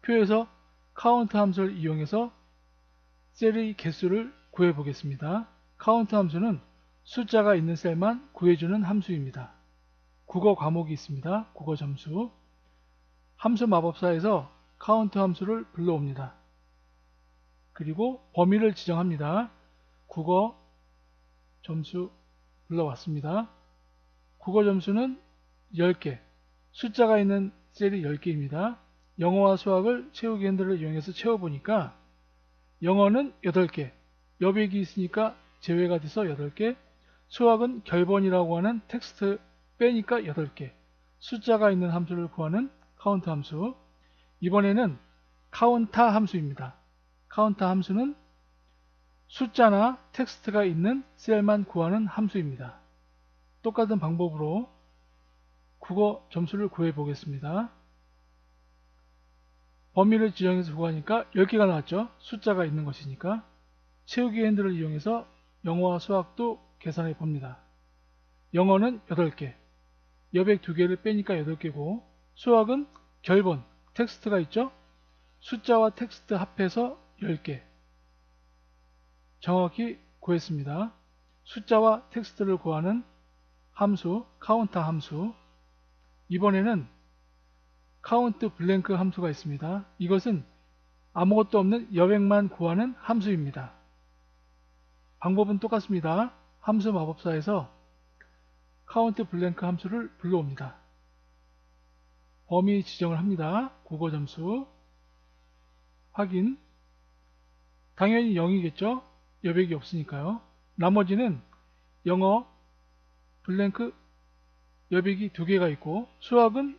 표에서 카운트 함수를 이용해서 셀의 개수를 구해 보겠습니다. 카운트 함수는 숫자가 있는 셀만 구해주는 함수입니다. 국어 과목이 있습니다. 국어 점수. 함수 마법사에서 카운트 함수를 불러옵니다. 그리고 범위를 지정합니다. 국어 점수 불러왔습니다. 국어 점수는 10개, 숫자가 있는 셀이 10개입니다. 영어와 수학을 채우기 핸들을 이용해서 채워보니까 영어는 8개, 여백이 있으니까 제외가 돼서 8개, 수학은 결번이라고 하는 텍스트 빼니까 8개, 숫자가 있는 함수를 구하는 카운트 함수. 이번에는 카운타 함수입니다. 카운타 함수는 숫자나 텍스트가 있는 셀만 구하는 함수입니다. 똑같은 방법으로 국어 점수를 구해 보겠습니다. 범위를 지정해서 구하니까 10개가 나왔죠. 숫자가 있는 것이니까. 채우기 핸들을 이용해서 영어와 수학도 계산해 봅니다. 영어는 8개, 여백 2개를 빼니까 8개고, 수학은 결번, 텍스트가 있죠. 숫자와 텍스트 합해서 10개. 정확히 구했습니다. 숫자와 텍스트를 구하는 함수, 카운터 함수. 이번에는 카운트 블랭크 함수가 있습니다. 이것은 아무것도 없는 여백만 구하는 함수입니다. 방법은 똑같습니다. 함수 마법사에서 카운트 블랭크 함수를 불러옵니다. 범위 지정을 합니다. 국어 점수 확인. 당연히 0이겠죠. 여백이 없으니까요. 나머지는 영어 블랭크 여백이 2개가 있고 수학은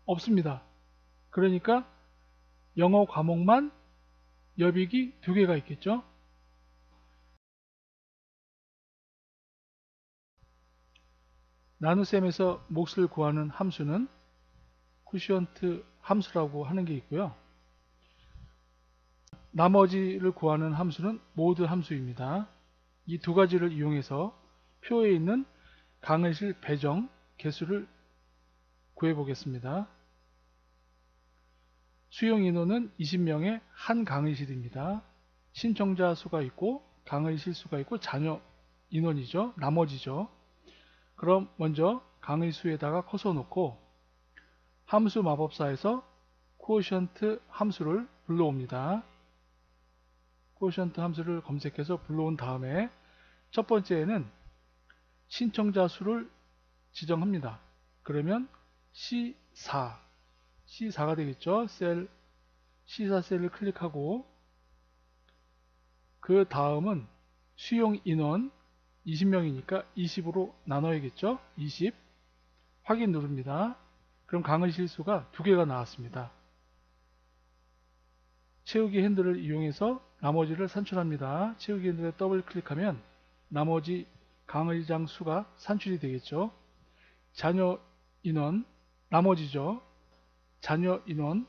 없습니다. 그러니까 영어 과목만 여백이 2개가 있겠죠. 나눗셈에서 몫을 구하는 함수는 쿠시언트 함수라고 하는 게 있고요. 나머지를 구하는 함수는 모드 함수입니다. 이 두 가지를 이용해서 표에 있는 강의실 배정 개수를 구해 보겠습니다. 수용 인원은 20명의 한 강의실입니다. 신청자 수가 있고 강의실 수가 있고 자녀 인원이죠. 나머지죠. 그럼 먼저 강의 수에다가 커서 놓고 함수 마법사에서 quotient 함수를 불러옵니다. quotient 함수를 검색해서 불러온 다음에 첫 번째에는 신청자 수를 지정합니다. 그러면 C4가 되겠죠. 셀 C4 셀을 클릭하고 그 다음은 수용 인원 20명이니까 20으로 나눠야겠죠. 20 확인 누릅니다. 그럼 강의실 수가 2개가 나왔습니다. 채우기 핸들을 이용해서 나머지를 산출합니다. 채우기 핸들에 더블 클릭하면 나머지 강의장 수가 산출이 되겠죠. 자녀 인원 나머지죠. 자녀 인원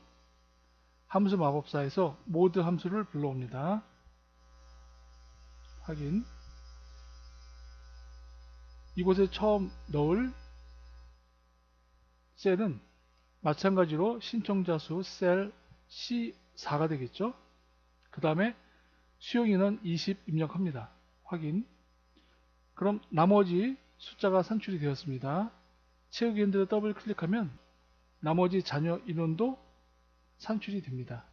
함수 마법사에서 모드 함수를 불러옵니다. 확인. 이곳에 처음 넣을 셀은 마찬가지로 신청자 수 셀 C4가 되겠죠. 그 다음에 수용인원 20 입력합니다. 확인. 그럼 나머지 숫자가 산출이 되었습니다. 채우기 핸들에 더블 클릭하면 나머지 자녀 인원도 산출이 됩니다.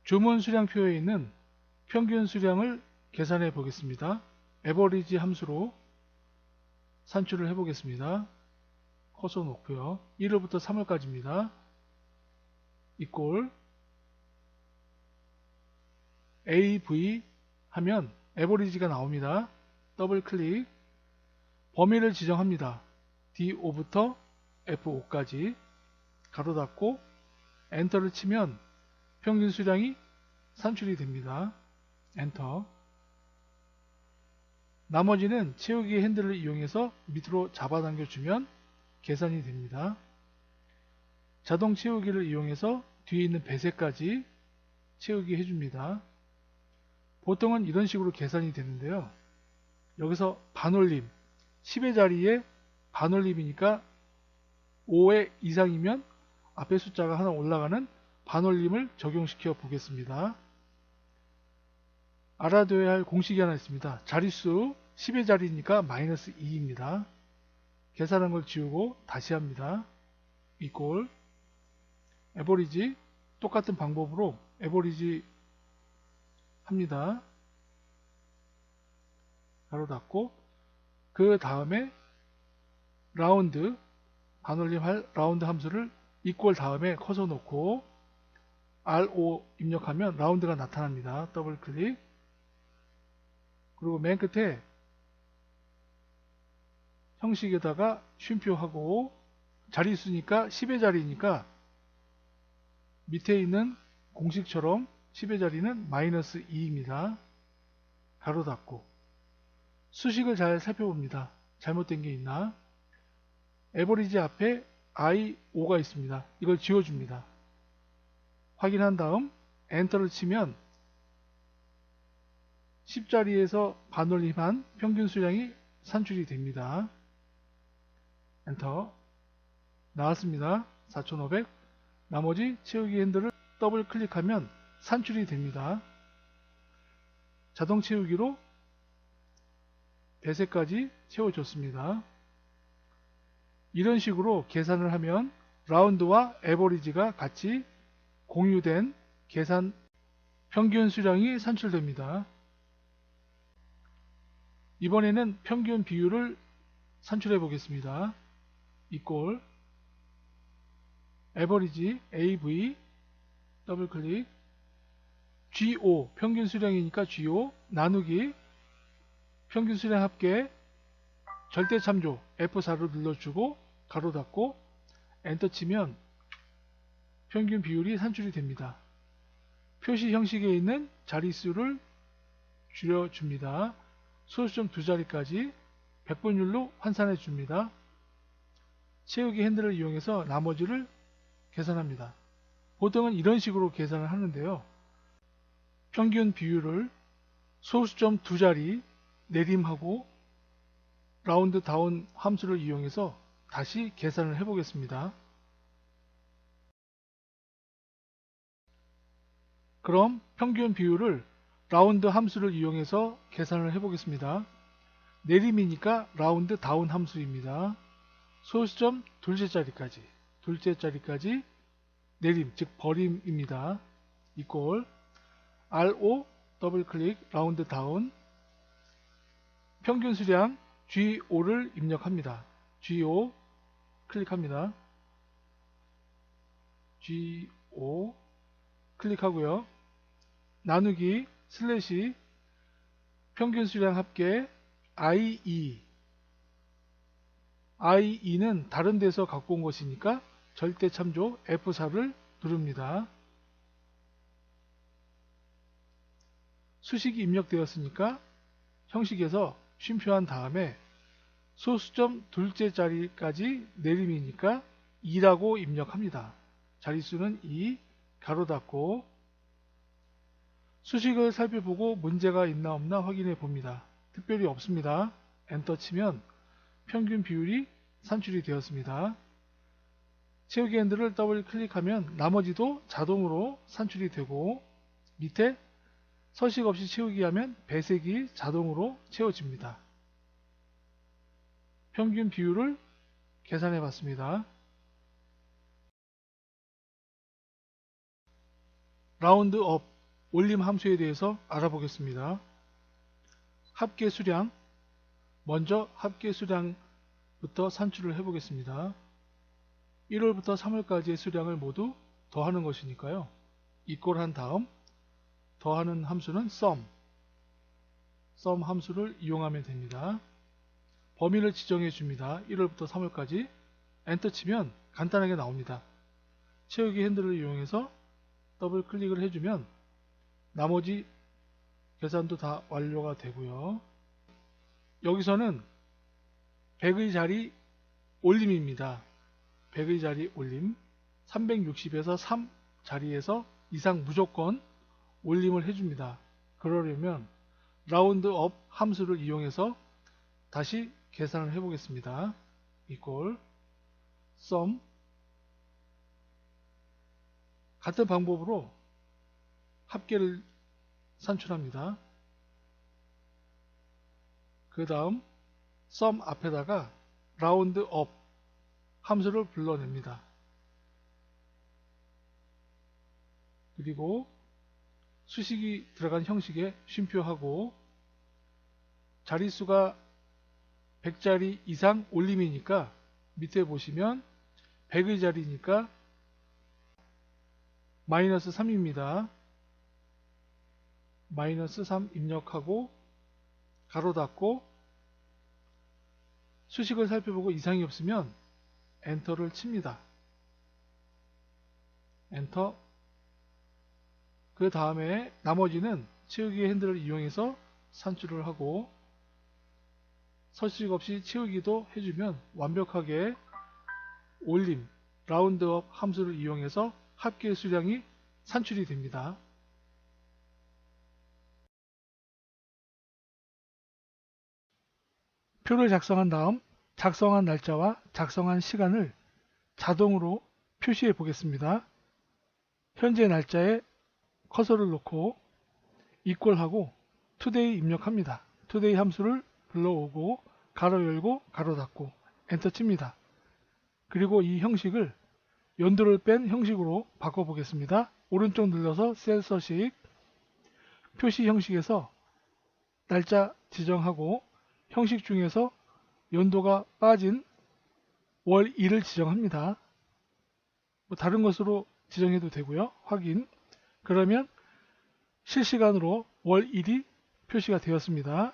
주문 수량표에 있는 평균 수량을 계산해 보겠습니다. 에버리지 함수로 산출을 해 보겠습니다. 커서 놓고요. 1월부터 3월까지입니다. 이꼴 AV 하면 에버리지가 나옵니다. 더블 클릭. 범위를 지정합니다. D5부터 F5까지 가로 닫고 엔터를 치면 평균 수량이 산출이 됩니다. 엔터. 나머지는 채우기 핸들을 이용해서 밑으로 잡아당겨 주면 계산이 됩니다. 자동 채우기를 이용해서 뒤에 있는 배세까지 채우기 해줍니다. 보통은 이런 식으로 계산이 되는데요. 여기서 반올림 10의 자리에 반올림이니까 5의 이상이면 앞에 숫자가 하나 올라가는 반올림을 적용시켜 보겠습니다. 알아둬야 할 공식이 하나 있습니다. 자릿수 10의 자리니까 마이너스 2입니다. 계산한 걸 지우고 다시 합니다. 이꼴 에버리지 똑같은 방법으로 에버리지 합니다. 가로 닫고 그 다음에 라운드 반올림 할 라운드 함수를 이꼴 다음에 커서 놓고 RO 입력하면 라운드가 나타납니다. 더블 클릭. 그리고 맨 끝에 형식에다가 쉼표하고 자릿수니까 10의 자리니까 밑에 있는 공식처럼 10의 자리는 마이너스 2입니다. 가로 닫고 수식을 잘 살펴봅니다. 잘못된 게 있나? 에버리지 앞에 I5가 있습니다. 이걸 지워줍니다. 확인한 다음 엔터를 치면 10자리에서 반올림한 평균 수량이 산출이 됩니다. 엔터. 나왔습니다. 4500. 나머지 채우기 핸들을 더블 클릭하면 산출이 됩니다. 자동 채우기로 배색까지 채워줬습니다. 이런 식으로 계산을 하면 라운드와 에버리지가 같이 공유된 계산 평균 수량이 산출됩니다. 이번에는 평균 비율을 산출해 보겠습니다. 이꼴 에버리지 AV 더블 클릭 GO 평균 수량이니까 GO 나누기 평균 수량 합계 절대 참조 F4를 눌러주고 가로 닫고 엔터 치면 평균 비율이 산출이 됩니다. 표시 형식에 있는 자릿수를 줄여줍니다. 소수점 2자리까지 100분율로 환산해 줍니다. 채우기 핸들을 이용해서 나머지를 계산합니다. 보통은 이런 식으로 계산을 하는데요. 평균 비율을 소수점 2자리 내림하고 라운드 다운 함수를 이용해서 다시 계산을 해 보겠습니다. 그럼 평균 비율을 라운드 함수를 이용해서 계산을 해 보겠습니다. 내림이니까 라운드 다운 함수입니다. 소수점 둘째 자리까지 내림, 즉 버림입니다. 이꼴 RO 더블 클릭 라운드 다운 평균 수량 GO를 입력합니다. GO 클릭합니다. GO 클릭하고요. 나누기 슬래시 평균 수량 합계 IE는 다른 데서 갖고 온 것이니까 절대 참조 F4를 누릅니다. 수식이 입력되었으니까 형식에서 쉼표한 다음에 소수점 둘째 자리까지 내림이니까 2라고 입력합니다. 자릿수는 2 가로 닫고 수식을 살펴보고 문제가 있나 없나 확인해 봅니다. 특별히 없습니다. 엔터 치면 평균 비율이 산출이 되었습니다. 채우기 핸들을 더블 클릭하면 나머지도 자동으로 산출이 되고 밑에 서식 없이 채우기 하면 배색이 자동으로 채워집니다. 평균 비율을 계산해 봤습니다. 라운드 업 올림 함수에 대해서 알아보겠습니다. 합계 수량 먼저 합계 수량부터 산출을 해 보겠습니다. 1월부터 3월까지의 수량을 모두 더하는 것이니까요. 이꼴한 다음 더하는 함수는 sum 함수를 이용하면 됩니다. 범위를 지정해 줍니다. 1월부터 3월까지 엔터 치면 간단하게 나옵니다. 채우기 핸들을 이용해서 더블 클릭을 해주면 나머지 계산도 다 완료가 되고요. 여기서는 100의 자리 올림입니다. 100의 자리 올림 360에서 3 자리에서 이상 무조건 올림을 해줍니다. 그러려면 라운드 업 함수를 이용해서 다시 계산을 해보겠습니다. equal sum. 같은 방법으로 합계를 산출합니다. 그 다음 sum 앞에다가 round up 함수를 불러냅니다. 그리고 수식이 들어간 형식에 쉼표하고 자릿수가 100자리 이상 올림이니까 밑에 보시면 100의 자리니까 마이너스 3입니다. 마이너스 3 입력하고 가로 닫고 수식을 살펴보고 이상이 없으면 엔터를 칩니다. 엔터. 그 다음에 나머지는 채우기 핸들을 이용해서 산출을 하고 서식 없이 채우기도 해주면 완벽하게 올림, 라운드업 함수를 이용해서 합계 수량이 산출이 됩니다. 표를 작성한 다음 작성한 날짜와 작성한 시간을 자동으로 표시해 보겠습니다. 현재 날짜에 커서를 놓고 equal하고 today 입력합니다. today 함수를 불러오고 가로 열고 가로 닫고 엔터 칩니다. 그리고 이 형식을 연도를 뺀 형식으로 바꿔 보겠습니다. 오른쪽 눌러서 셀 서식 표시 형식에서 날짜 지정하고 형식 중에서 연도가 빠진 월 2를 지정합니다. 다른 것으로 지정해도 되고요. 확인. 그러면 실시간으로 월 1이 표시가 되었습니다.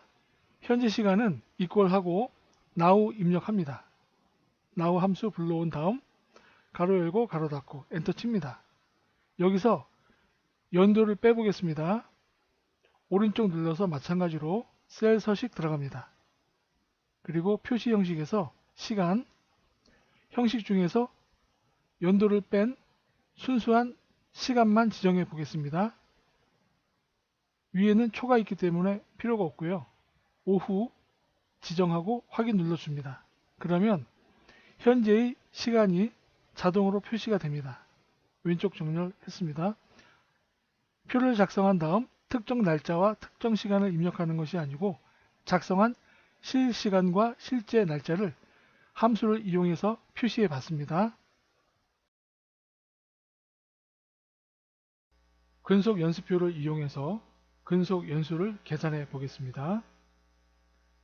현재 시간은 equal하고 now 입력합니다. now 함수 불러온 다음 가로 열고 가로 닫고 엔터 칩니다. 여기서 연도를 빼보겠습니다. 오른쪽 눌러서 마찬가지로 셀 서식 들어갑니다. 그리고 표시 형식에서 시간, 형식 중에서 연도를 뺀 순수한 시간만 지정해 보겠습니다. 위에는 초가 있기 때문에 필요가 없고요. 오후 지정하고 확인 눌러줍니다. 그러면 현재의 시간이 자동으로 표시가 됩니다. 왼쪽 정렬했습니다. 표를 작성한 다음 특정 날짜와 특정 시간을 입력하는 것이 아니고 작성한 실시간과 실제 날짜를 함수를 이용해서 표시해 봤습니다. 근속 연수표를 이용해서 근속 연수를 계산해 보겠습니다.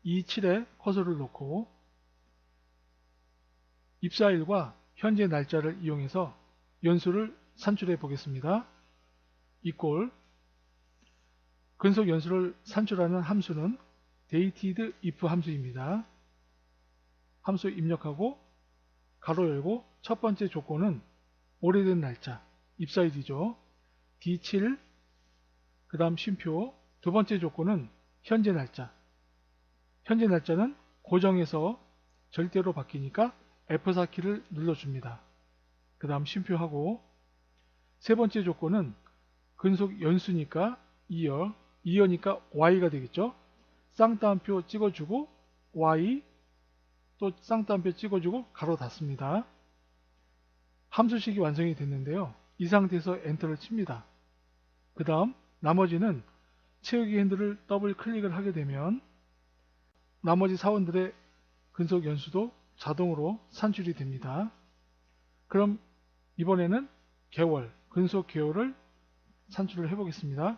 E7에 커서를 놓고 입사일과 현재 날짜를 이용해서 연수를 산출해 보겠습니다. equal 근속 연수를 산출하는 함수는 dated if 함수입니다. 함수 입력하고 가로 열고 첫 번째 조건은 오래된 날짜 입사일이죠. D7 그 다음 쉼표. 두 번째 조건은 현재 날짜. 현재 날짜는 고정해서 절대로 바뀌니까 F4키를 눌러줍니다. 그 다음 쉼표하고 세 번째 조건은 근속 연수니까 2여니까 Y가 되겠죠. 쌍따옴표 찍어주고 Y 또 쌍따옴표 찍어주고 가로 닫습니다. 함수식이 완성이 됐는데요. 이 상태에서 엔터를 칩니다. 그 다음 나머지는 채우기 핸들을 더블 클릭을 하게 되면 나머지 사원들의 근속 연수도 자동으로 산출이 됩니다. 그럼 이번에는 개월, 근속 개월을 산출을 해보겠습니다.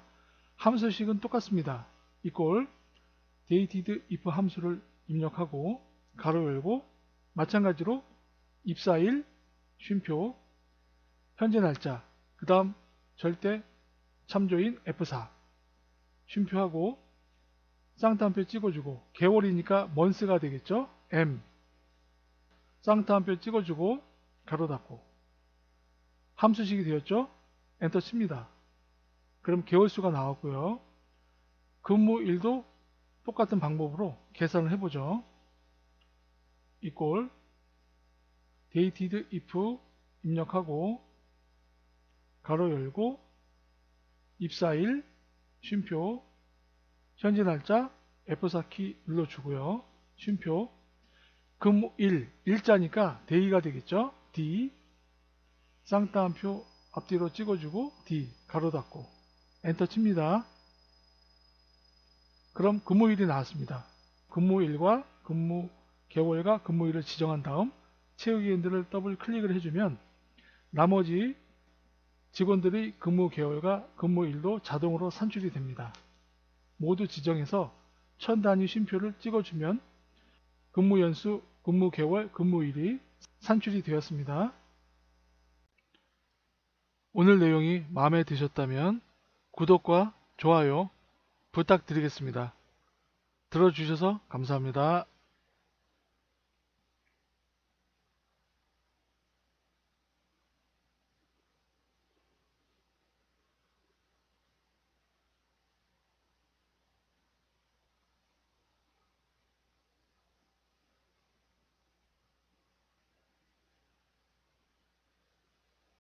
함수식은 똑같습니다. equal dated if 함수를 입력하고 가로 열고 마찬가지로 입사일, 쉼표, 현재 날짜, 그 다음 절대 참조인 F4 쉼표하고 쌍따옴표 찍어주고 개월이니까 months가 되겠죠. M 쌍따옴표 찍어주고 가로 닫고 함수식이 되었죠. 엔터 칩니다. 그럼 개월수가 나왔고요. 근무일도 똑같은 방법으로 계산을 해보죠. equal dated if 입력하고 가로 열고 입사일, 쉼표, 현재 날짜 F4키 눌러주고요. 쉼표 근무일, 일자니까 데이가 되겠죠. D, 쌍따옴표 앞뒤로 찍어주고 D, 가로 닫고 엔터 칩니다. 그럼 근무일이 나왔습니다. 근무일과 근무 개월과 근무일을 지정한 다음 채우기 핸들을 더블 클릭을 해주면 나머지 직원들의 근무 개월과 근무일도 자동으로 산출이 됩니다. 모두 지정해서 1000단위 쉼표를 찍어주면 근무 연수, 근무 개월, 근무일이 산출이 되었습니다. 오늘 내용이 마음에 드셨다면 구독과 좋아요 부탁드리겠습니다. 들어주셔서 감사합니다.